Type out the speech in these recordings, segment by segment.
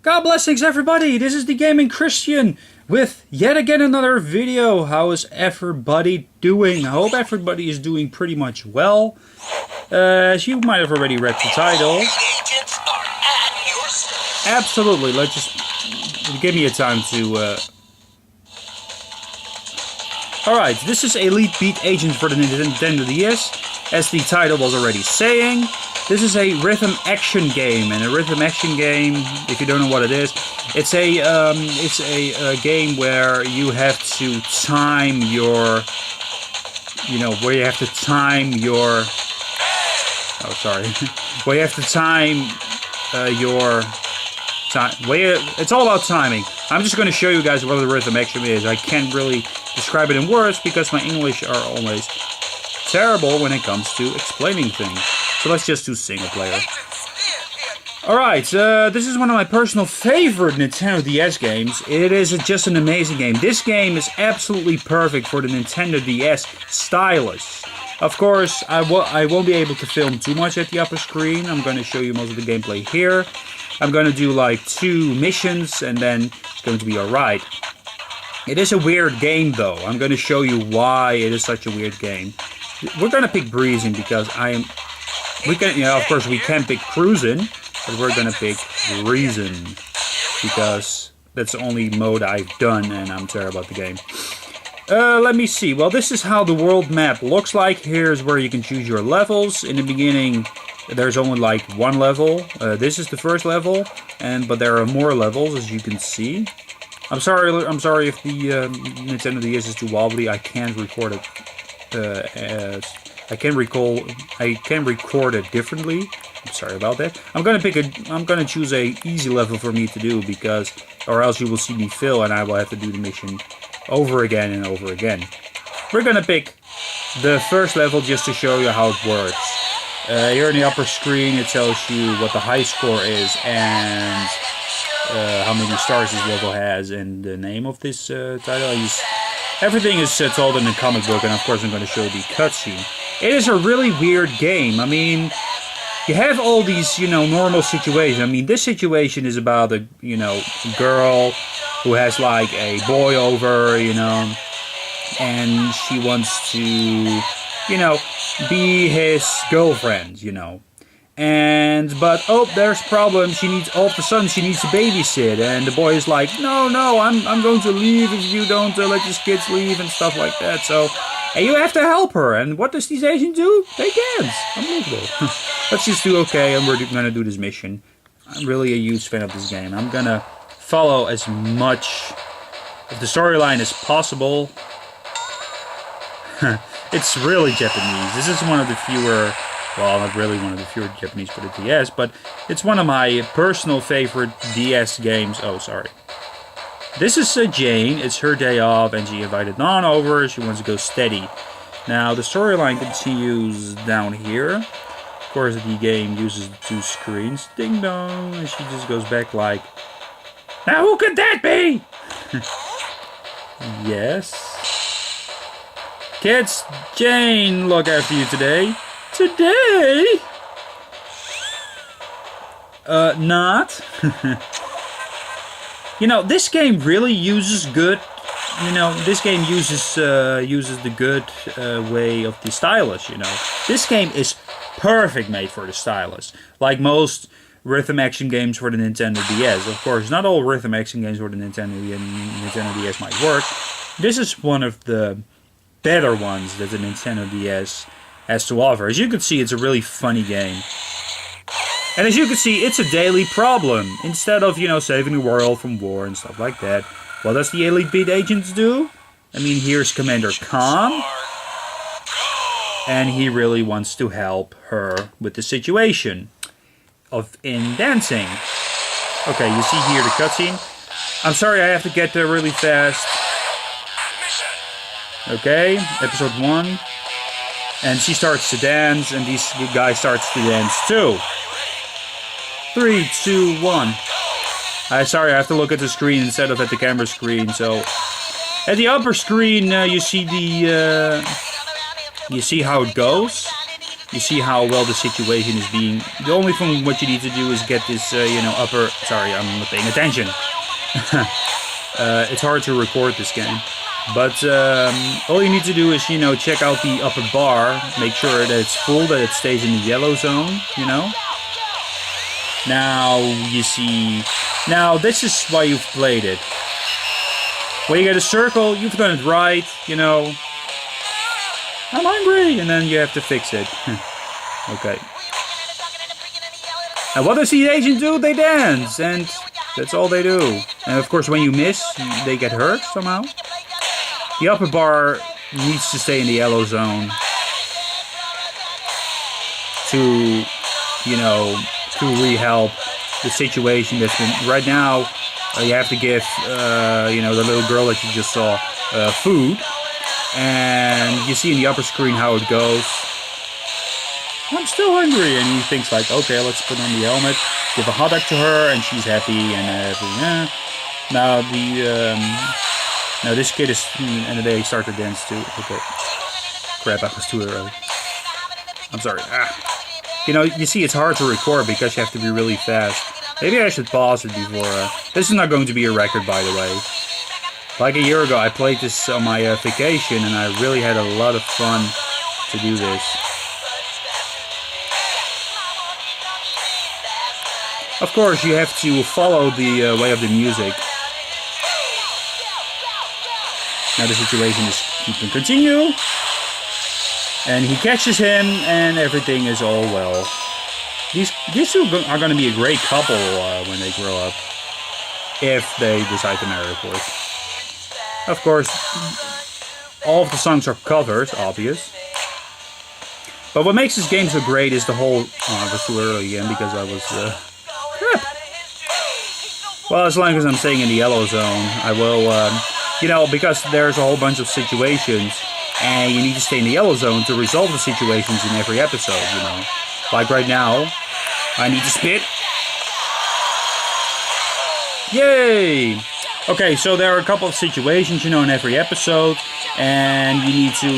God blessings everybody, this is the Gaming Christian with yet again another video. How is everybody doing? I hope everybody is doing pretty much well. As you might have already read the title. Absolutely, let's just give me a time to... Alright, this is Elite Beat Agent for the Nintendo DS, as the title was already saying. This is a rhythm action game, and a rhythm action game, if you don't know what it is, it's a game where you have to time your, where you have to time your, where you have to time it's all about timing. I'm just going to show you guys what the rhythm action is. I can't really describe it in words because my English are always terrible when it comes to explaining things. So let's just do single player. Alright, this is one of my personal favorite Nintendo DS games. It is just an amazing game. This game is absolutely perfect for the Nintendo DS stylus. Of course, I won't be able to film too much at the upper screen. I'm going to show you most of the gameplay here. I'm going to do like 2 missions and then it's going to be alright. It is a weird game though. I'm going to show you why it is such a weird game. We're going to pick Breezing because of course we can pick Cruising, but we're going to pick Breezing because that's the only mode I've done and I'm terrible at the game. Let me see. Well, this is how the world map looks like. Here's where you can choose your levels. In the beginning, there's only like 1 level. This is the first level, but there are more levels, as you can see. I'm sorry if the Nintendo DS is too wobbly. I can't record it. I can record it differently. I'm sorry about that. I'm gonna choose a easy level for me to do or else you will see me fail and I will have to do the mission over again and over again. We're gonna pick the first level just to show you how it works. Here in the upper screen it tells you what the high score is and how many stars this level has and the name of this title. Everything is told in the comic book, and of course I'm going to show the cutscene. It is a really weird game. I mean, you have all these, normal situations. I mean, this situation is about a, girl who has like a boy over, and she wants to, be his girlfriend, but there's a problem. All of a sudden she needs to babysit, and the boy is like, no, I'm going to leave if you don't let these kids leave and stuff like that. So, and you have to help her. And what does these Asians do? They dance. Unbelievable. Let's just do okay, and we're gonna do this mission. I'm really a huge fan of this game. I'm gonna follow as much of the storyline as possible. It's really Japanese. This is one of the fewer. Well, not really one of the fewer Japanese for the DS, but it's one of my personal favorite DS games. Oh, sorry. This is Jane. It's her day off, and she invited Non over. She wants to go steady. Now, the storyline continues down here. Of course, the game uses 2 screens. Ding dong. And she just goes back like, now who could that be? Yes. Kids, Jane, look after you today. Today? Not. This game really uses good. This game uses the good way of the stylus. This game is perfect made for the stylus, like most rhythm action games for the Nintendo DS. Of course, not all rhythm action games for the Nintendo DS might work. This is one of the better ones that the Nintendo DS has to offer. As you can see, it's a really funny game. And as you can see, it's a daily problem. Instead of, saving the world from war and stuff like that, what does the Elite Beat Agents do? I mean, here's Commander Khan. And he really wants to help her with the situation in dancing. Okay, you see here the cutscene. I'm sorry, I have to get there really fast. Okay, episode 1. And she starts to dance, and this guy starts to dance too. 3, 2, 1. Sorry, I have to look at the screen instead of at the camera screen. So, at the upper screen, you see how it goes. You see how well the situation is being. The only thing what you need to do is get this, upper. Sorry, I'm not paying attention. It's hard to record this game, but all you need to do is, check out the upper bar, make sure that it's full, that it stays in the yellow zone. Now you see. Now this is why you've played it. When you get a circle, you've done it right. I'm hungry, and then you have to fix it. Okay. And what does the agent do? They dance, and that's all they do. And of course, when you miss, they get hurt somehow. The upper bar needs to stay in the yellow zone to, to really help the situation that's been right now. You have to give, the little girl that you just saw food. And you see in the upper screen how it goes. I'm still hungry, and he thinks like, okay, let's put on the helmet, give a hot dog to her, and she's happy, and everything. Now this kid is, and they start to dance too. Okay, crap, I was too early. I'm sorry. You see, it's hard to record because you have to be really fast. Maybe I should pause it before. This is not going to be a record, by the way. Like a year ago, I played this on my vacation, and I really had a lot of fun to do this. Of course, you have to follow the way of the music. Now the situation is you can continue, and he catches him, and everything is all well. These two are going to be a great couple when they grow up, if they decide to marry, of course. Of course, all of the songs are covers, obvious. But what makes this game so great is the whole... Oh, I was too early again because I was... Crap! Well, as long as I'm staying in the yellow zone, I will... because there's a whole bunch of situations, and you need to stay in the yellow zone to resolve the situations in every episode, Like right now, I need to spit. Yay! Okay, so there are a couple of situations, in every episode, and you need to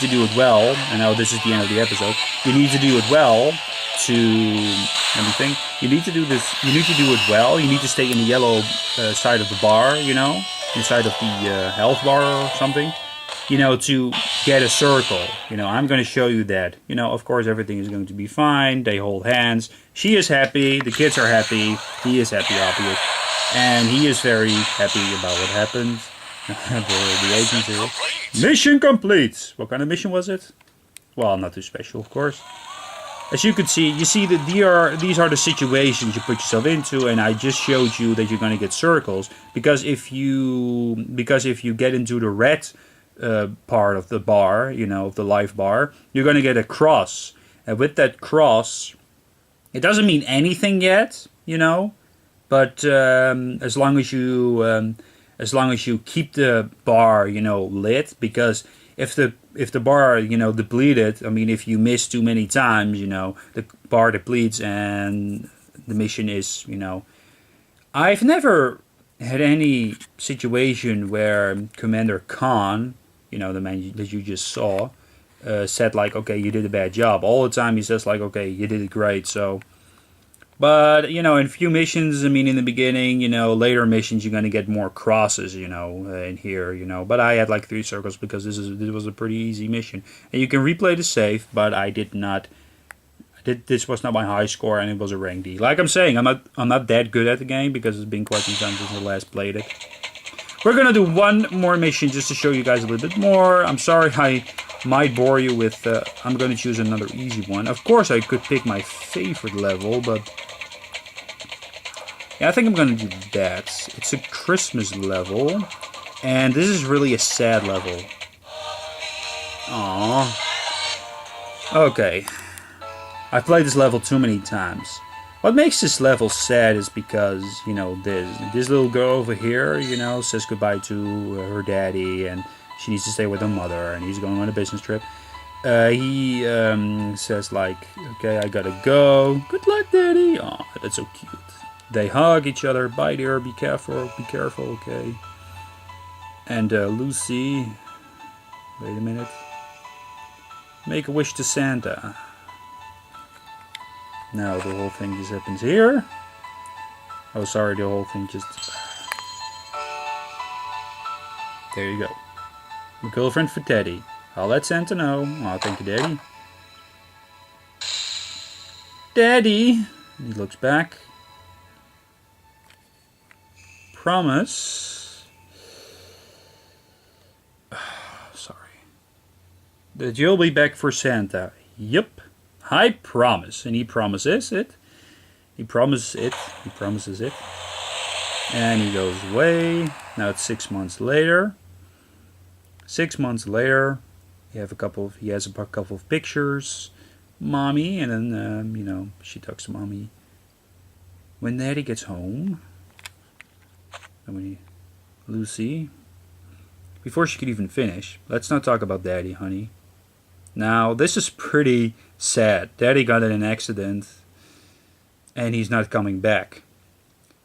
do it well. I know this is the end of the episode. You need to do it well to, let me think. You need to do it well. You need to stay in the yellow side of the bar, inside of the health bar or something, to get a circle. I'm going to show you that. Of course, everything is going to be fine. They hold hands. She is happy. The kids are happy. He is happy, obvious. And he is very happy about what happened. the agent here. Mission complete! What kind of mission was it? Well, not too special, of course. As you can see, that these are the situations you put yourself into, and I just showed you that you're going to get circles. Because if you get into the red part of the bar, of the life bar, you're going to get a cross. And with that cross, it doesn't mean anything yet, But as long as you keep the bar, lit, because if the bar, depleted, I mean, if you miss too many times, the bar depletes and the mission is, I've never had any situation where Commander Khan, the man that you just saw, said like, okay, you did a bad job. All the time he says like, okay, you did it great, so... But, in a few missions, I mean, in the beginning, later missions, you're going to get more crosses, in here, But I had like 3 circles because this was a pretty easy mission. And you can replay the save, but I did not. This was not my high score, and it was a rank D. Like I'm saying, I'm not that good at the game because it's been quite some time since I last played it. We're going to do one more mission just to show you guys a little bit more. I'm sorry I might bore you with... I'm going to choose another easy one. Of course, I could pick my favorite level, but... Yeah, I think I'm going to do that. It's a Christmas level, and this is really a sad level. Aww. Okay. I've played this level too many times. What makes this level sad is because, this little girl over here, says goodbye to her daddy, and she needs to stay with her mother, and he's going on a business trip. He says like, okay, I gotta go. Good luck, daddy. Aw, that's so cute. They hug each other. Bye, dear. Be careful. Be careful, okay? And Lucy... Wait a minute. Make a wish to Santa. Now the whole thing just happens here. Oh, sorry, the whole thing just... There you go. My girlfriend for Teddy. I'll let Santa know. Oh, thank you, Daddy. Daddy! He looks back. Promise. Sorry. That you'll be back for Santa. Yep. I promise. And he promises it. He promises it. He promises it. And he goes away. Now it's 6 months later. 6 months later, he has a couple of pictures. Mommy, and then she talks to Mommy. When Daddy gets home, Lucy. Before she could even finish, let's not talk about Daddy, honey. Now this is pretty sad. Daddy got in an accident, and he's not coming back.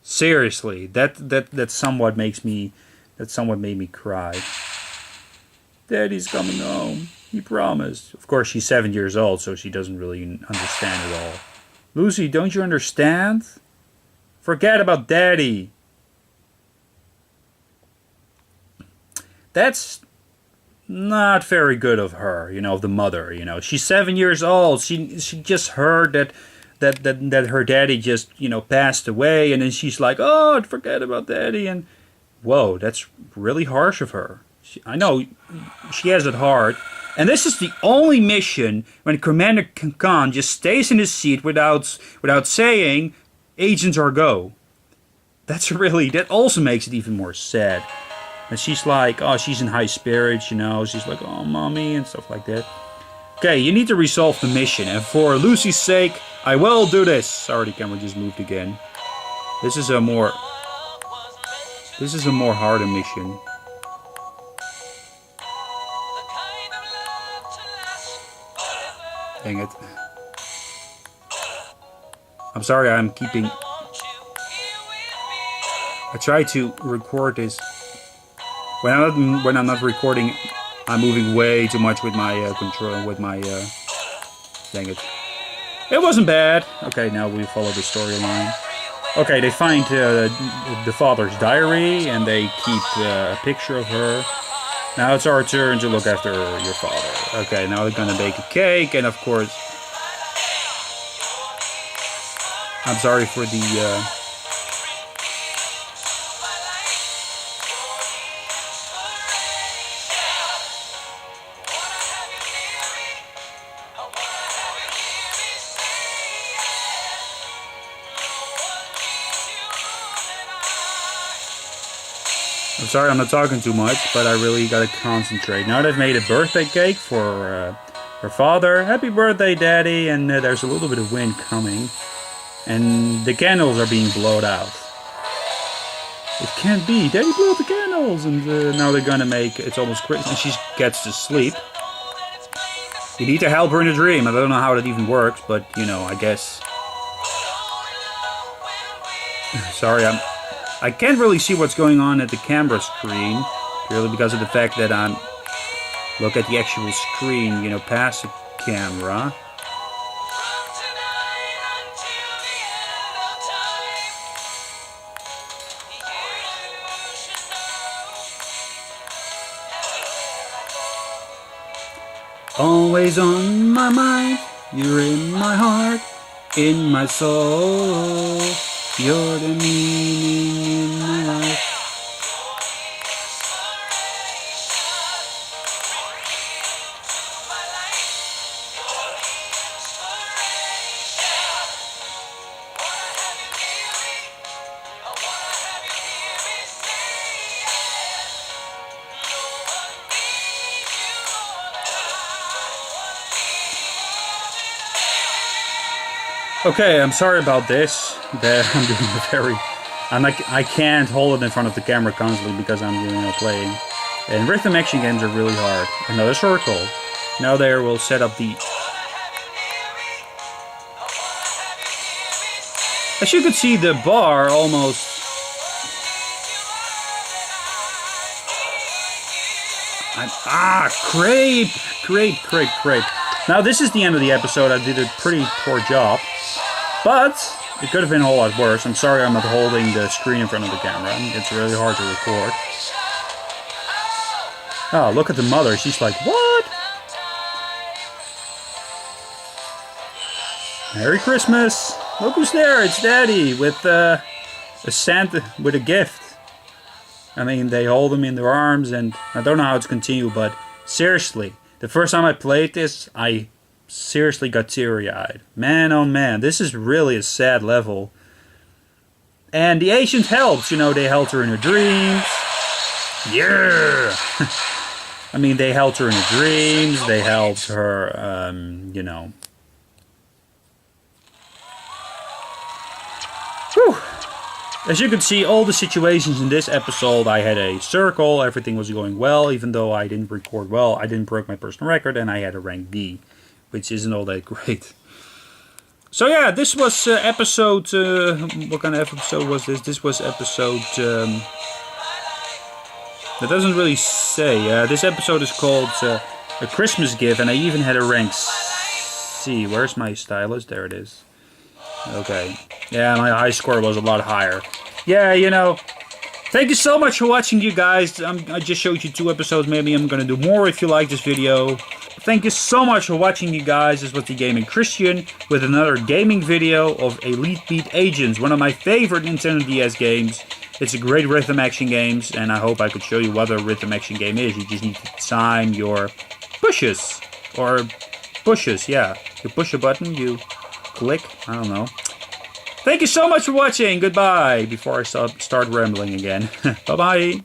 Seriously, that somewhat made me cry. Daddy's coming home. He promised. Of course, she's 7 years old, so she doesn't really understand at all. Lucy, don't you understand? Forget about Daddy. That's not very good of her, of the mother. She's 7 years old. She just heard that her daddy just passed away, and then she's like, oh, forget about Daddy. And whoa, that's really harsh of her. I know she has it hard. And this is the only mission when Commander Khan just stays in his seat without saying, agents are go. That also makes it even more sad. And she's like, oh, she's in high spirits, She's like, oh, Mommy, and stuff like that. Okay, you need to resolve the mission. And for Lucy's sake, I will do this. Sorry, the camera just moved again. This is a more harder mission. Dang it. I'm sorry, I try to record this. When I'm not recording, I'm moving way too much with my control, dang it. It wasn't bad. Okay, now we follow the storyline. Okay, they find the father's diary, and they keep a picture of her. Now it's our turn to look after your father. Okay, now we're gonna bake a cake, and of course, I'm sorry for the. I'm sorry I'm not talking too much, but I really gotta concentrate. Now they've made a birthday cake for her father. Happy birthday, Daddy! And there's a little bit of wind coming. And the candles are being blown out. It can't be. Daddy blew out the candles! And now they're gonna make... It's almost Christmas. And she gets to sleep. You need to help her in a dream. I don't know how that even works, but, I guess... Sorry, I can't really see what's going on at the camera screen, purely because of the fact that I'm look at the actual screen, past the camera. Always on my mind, you're in my heart, in my soul. You're the meaning in my life. Okay, I'm sorry about this. That I'm doing I can't hold it in front of the camera constantly because I'm playing. And rhythm action games are really hard. Another circle. Now there we'll set up the... As you can see, the bar almost... Crepe! Now this is the end of the episode. I did a pretty poor job. But it could have been a whole lot worse. I'm sorry I'm not holding the screen in front of the camera. It's really hard to record. Oh, look at the mother. She's like, what? Merry Christmas. Look who's there. It's Daddy with a Santa with a gift. I mean, they hold him in their arms, and I don't know how it's continued, but seriously, the first time I played this, I seriously got teary-eyed. Man, oh man, this is really a sad level. And the agent helps, you know, they helped her in her dreams. Yeah! I mean, they helped her in her dreams, they helped her, you know. Whew! As you can see, all the situations in this episode, I had a circle, everything was going well, even though I didn't record well, I didn't break my personal record, and I had a rank B, which isn't all that great. So yeah, this was episode, what kind of episode was this? This was episode, that doesn't really say. This episode is called A Christmas Gift, and I even had a rank C. Where's my stylus? There it is. Okay. Yeah, my high score was a lot higher. Yeah, you know, thank you so much for watching, you guys. I just showed you 2 episodes. Maybe I'm going to do more if you like this video. Thank you so much for watching, you guys. This was the Gaming Christian with another gaming video of Elite Beat Agents, one of my favorite Nintendo DS games. It's a great rhythm action game, and I hope I could show you what a rhythm action game is. You just need to time your pushes, or pushes, yeah. You push a button, you click, I don't know. Thank you so much for watching. Goodbye. Before I start rambling again. Bye-bye.